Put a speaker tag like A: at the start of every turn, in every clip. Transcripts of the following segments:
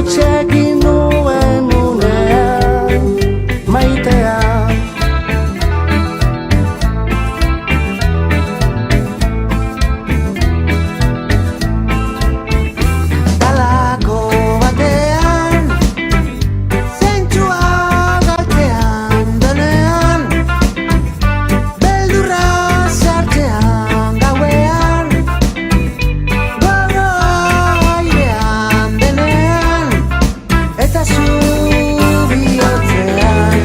A: Hutsegin nuen unean maitea. Halako batean zentzua galtzean denean, beldurra sartzean gauean, gogo airean denean, eta zu bihotzean.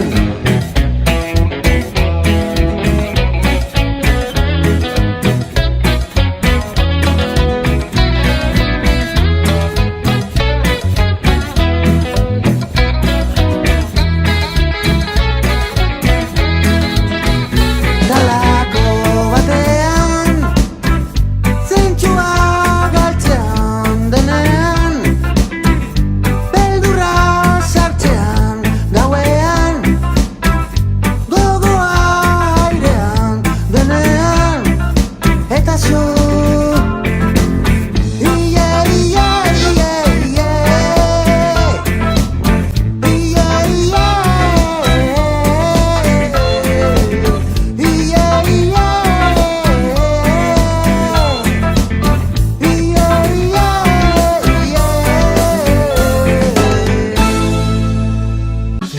A: Halako batean zentzua galtzean denean, beldurra sartzean gauean, gogoa airean denean, eta zu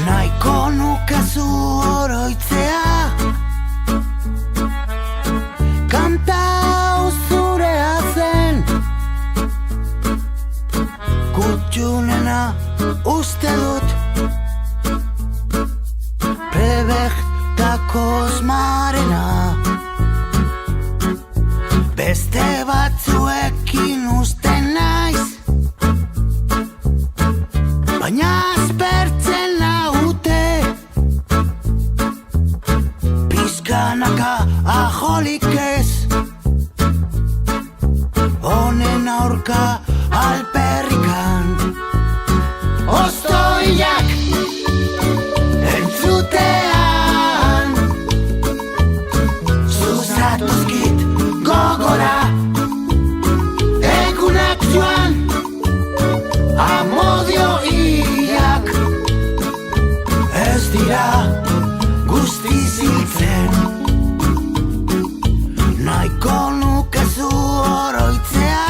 A: nahiko nuke zu oroitzea, kanta hau zurea zen, kutxunena uste dut, prebektako osmarena, beste batzuekin uste naiz, baina aspertzen naute, pizkanaka ajolik ez, honen aurka alperrikan, ostoiak entzutean, zuzatuzkit gogora, egunak joan, amodio iak ez dira guztiz hiltzen. Nahiko nuke zu oroitzea,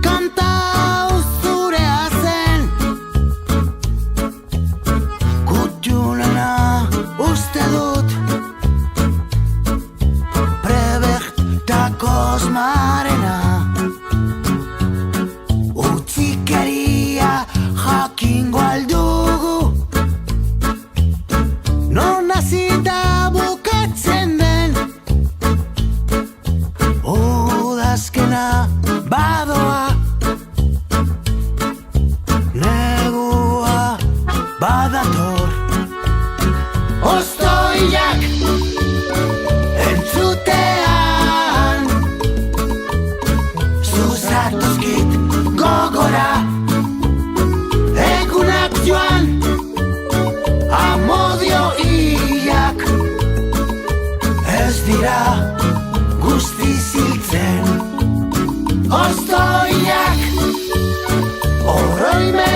A: kanta hau zurea zen, kutxunena uste dut, prebektako osmarena, utzikeria jakingo aldugu, non hasita bukatzen den, udazkena badoa, negua badator, ostoiak entzutean, zuzatuzkit gogora, egunak joan, amodio iak ez dira guztiz hiltzen. Ostoiak oroimen